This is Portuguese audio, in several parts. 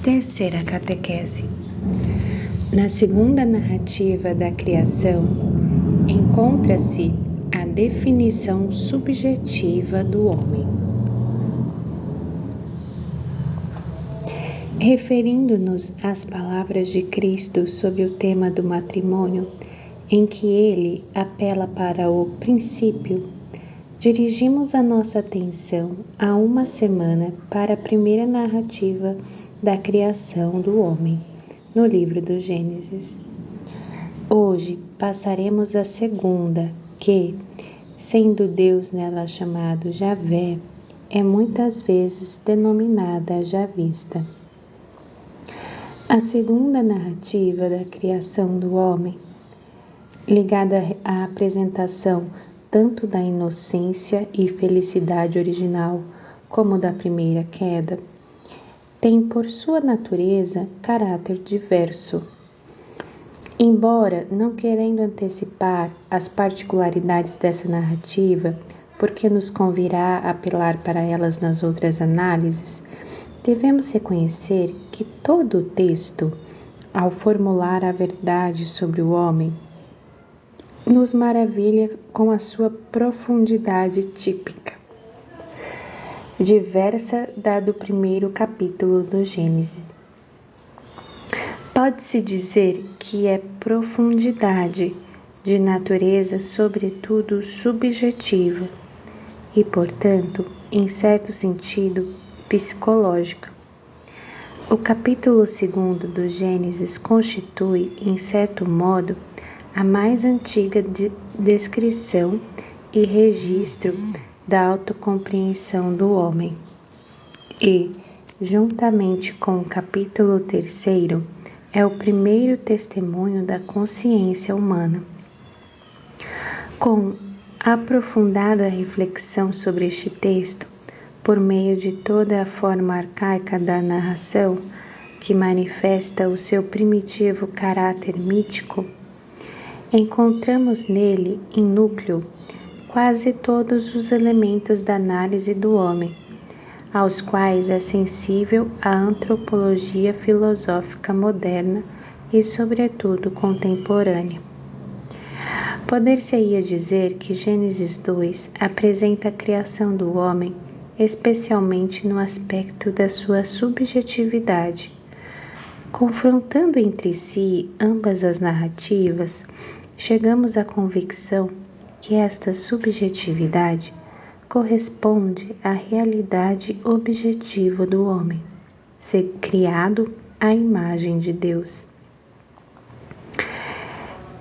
Terceira catequese. Na segunda narrativa da criação, encontra-se a definição subjetiva do homem. Referindo-nos às palavras de Cristo sobre o tema do matrimônio, em que ele apela para o princípio, dirigimos a nossa atenção há uma semana para a primeira narrativa da criação do homem, no livro do Gênesis. Hoje passaremos à segunda, que, sendo Deus nela chamado Javé, é muitas vezes denominada Javista. A segunda narrativa da criação do homem, ligada à apresentação tanto da inocência e felicidade original como da primeira queda, tem por sua natureza caráter diverso. Embora não querendo antecipar as particularidades dessa narrativa, porque nos convirá a apelar para elas nas outras análises, devemos reconhecer que todo o texto, ao formular a verdade sobre o homem, nos maravilha com a sua profundidade típica, diversa da do primeiro capítulo do Gênesis. Pode-se dizer que é profundidade de natureza, sobretudo subjetiva, e, portanto, em certo sentido, psicológica. O capítulo 2 do Gênesis constitui, em certo modo, a mais antiga descrição e registro da autocompreensão do homem. E, juntamente com o capítulo 3, é o primeiro testemunho da consciência humana. Com aprofundada reflexão sobre este texto, por meio de toda a forma arcaica da narração, que manifesta o seu primitivo caráter mítico, encontramos nele, em núcleo, quase todos os elementos da análise do homem, aos quais é sensível a antropologia filosófica moderna e, sobretudo, contemporânea. Poder-se-ia dizer que Gênesis 2 apresenta a criação do homem, especialmente no aspecto da sua subjetividade. Confrontando entre si ambas as narrativas, chegamos à convicção que esta subjetividade corresponde à realidade objetiva do homem, ser criado à imagem de Deus.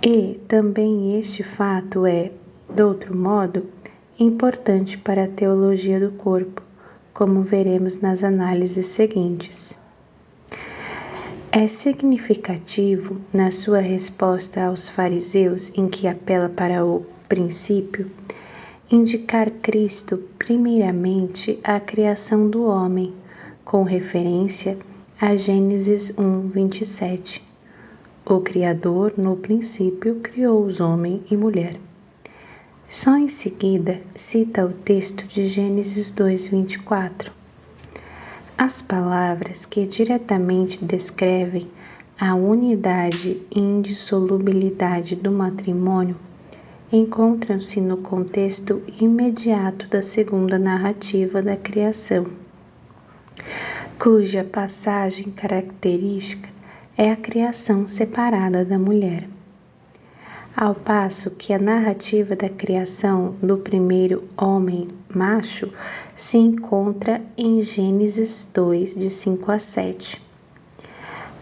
E também este fato é, de outro modo, importante para a teologia do corpo, como veremos nas análises seguintes. É significativo, na sua resposta aos fariseus, em que apela para o princípio, indicar Cristo primeiramente a criação do homem, com referência a Gênesis 1, 27. O Criador, no princípio, criou os homem e mulher. Só em seguida cita o texto de Gênesis 2, 24. As palavras que diretamente descrevem a unidade e indissolubilidade do matrimônio encontram-se no contexto imediato da segunda narrativa da criação, cuja passagem característica é a criação separada da mulher. Ao passo que a narrativa da criação do primeiro homem macho se encontra em Gênesis 2, de 5 a 7.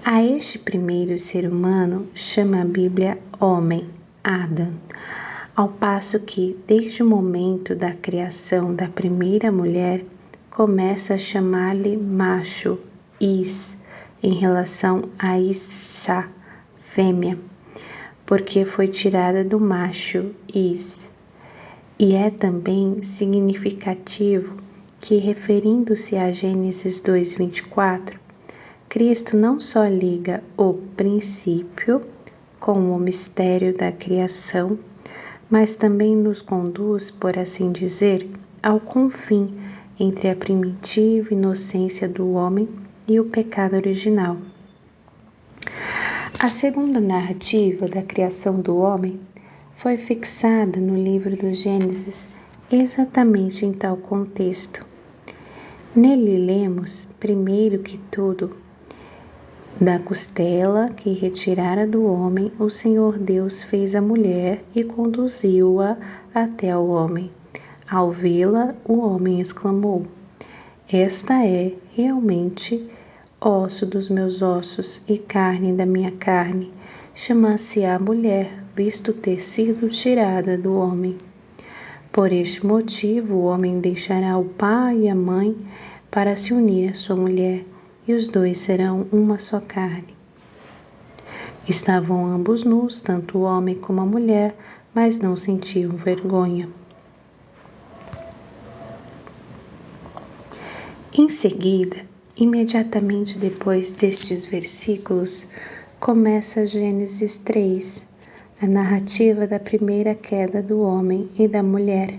A este primeiro ser humano chama a Bíblia homem, Adão, ao passo que, desde o momento da criação da primeira mulher, começa a chamar-lhe macho, Is, em relação a Isha, fêmea, porque foi tirada do macho, Is. E é também significativo que, referindo-se a Gênesis 2, 24, Cristo não só liga o princípio com o mistério da criação, mas também nos conduz, por assim dizer, ao confim entre a primitiva inocência do homem e o pecado original. A segunda narrativa da criação do homem foi fixada no livro do Gênesis exatamente em tal contexto. Nele lemos, primeiro que tudo, da costela que retirara do homem, o Senhor Deus fez a mulher e conduziu-a até ao homem. Ao vê-la, o homem exclamou: Esta é realmente osso dos meus ossos e carne da minha carne. Chama-se-á mulher, visto ter sido tirada do homem. Por este motivo, o homem deixará o pai e a mãe para se unir à sua mulher, e os dois serão uma só carne. Estavam ambos nus, tanto o homem como a mulher, mas não sentiam vergonha. Em seguida, imediatamente depois destes versículos, começa Gênesis 3, a narrativa da primeira queda do homem e da mulher.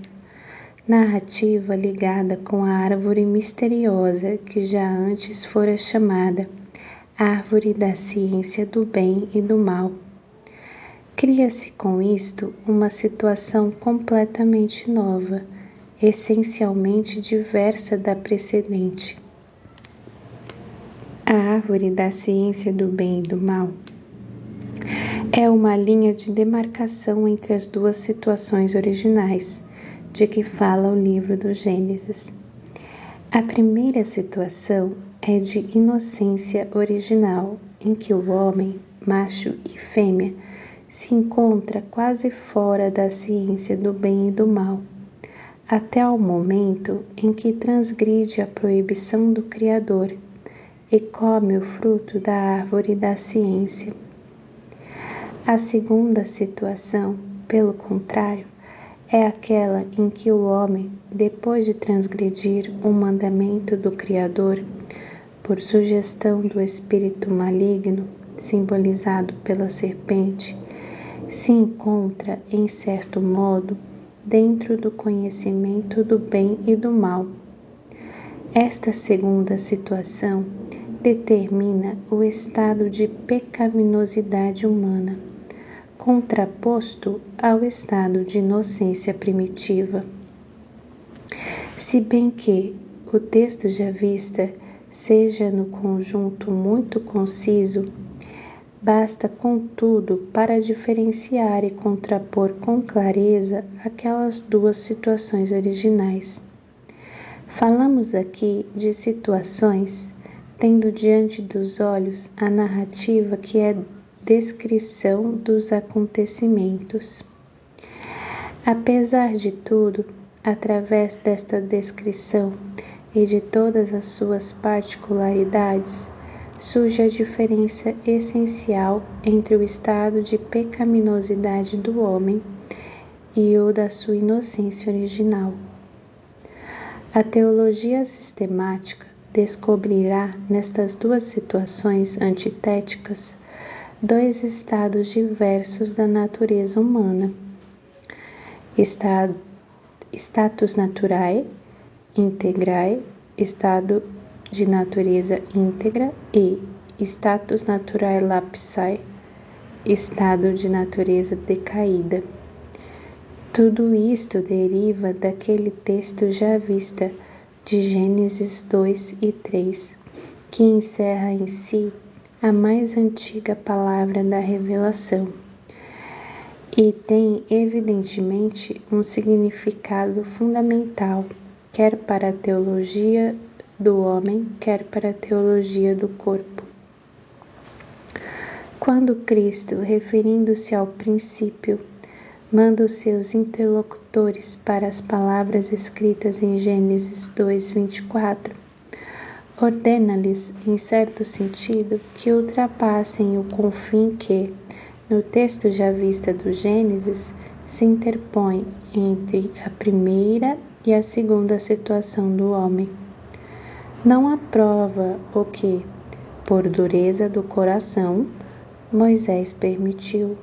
Narrativa ligada com a árvore misteriosa que já antes fora chamada Árvore da Ciência do Bem e do Mal. Cria-se com isto uma situação completamente nova, essencialmente diversa da precedente. A árvore da ciência do bem e do mal é uma linha de demarcação entre as duas situações originais, de que fala o livro do Gênesis. A primeira situação é de inocência original, em que o homem, macho e fêmea, se encontra quase fora da ciência do bem e do mal, até o momento em que transgride a proibição do Criador e come o fruto da árvore da ciência. A segunda situação, pelo contrário, é aquela em que o homem, depois de transgredir um mandamento do Criador, por sugestão do espírito maligno, simbolizado pela serpente, se encontra, em certo modo, dentro do conhecimento do bem e do mal. Esta segunda situação determina o estado de pecaminosidade humana, contraposto ao estado de inocência primitiva. Se bem que o texto já vista seja no conjunto muito conciso, basta, contudo, para diferenciar e contrapor com clareza aquelas duas situações originais. Falamos aqui de situações tendo diante dos olhos a narrativa que é descrição dos acontecimentos. Apesar de tudo, através desta descrição e de todas as suas particularidades, surge a diferença essencial entre o estado de pecaminosidade do homem e o da sua inocência original. A teologia sistemática descobrirá nestas duas situações antitéticas dois estados diversos da natureza humana: status naturae integrae, estado de natureza íntegra, e status naturae lapsae, estado de natureza decaída. Tudo isto deriva daquele texto já vista de Gênesis 2 e 3, que encerra em si a mais antiga palavra da revelação, e tem evidentemente um significado fundamental, quer para a teologia do homem, quer para a teologia do corpo. Quando Cristo, referindo-se ao princípio, manda os seus interlocutores para as palavras escritas em Gênesis 2:24, ordena-lhes, em certo sentido, que ultrapassem o confim que, no texto já vista do Gênesis, se interpõe entre a primeira e a segunda situação do homem. Não aprova o que, por dureza do coração, Moisés permitiu,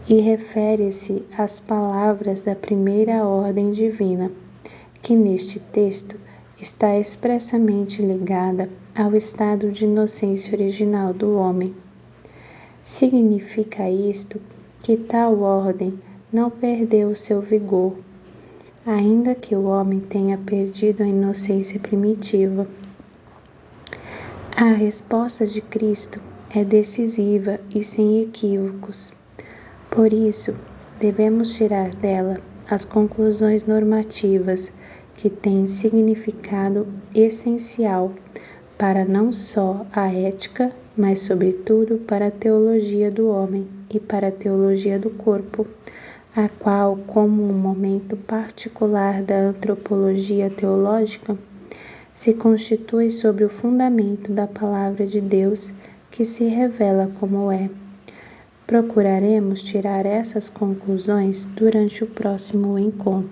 e refere-se às palavras da primeira ordem divina, que neste texto está expressamente ligada ao estado de inocência original do homem. Significa isto que tal ordem não perdeu seu vigor, ainda que o homem tenha perdido a inocência primitiva. A resposta de Cristo é decisiva e sem equívocos. Por isso, devemos tirar dela as conclusões normativas que têm significado essencial para não só a ética, mas sobretudo para a teologia do homem e para a teologia do corpo, a qual, como um momento particular da antropologia teológica, se constitui sobre o fundamento da palavra de Deus que se revela como é. Procuraremos tirar essas conclusões durante o próximo encontro.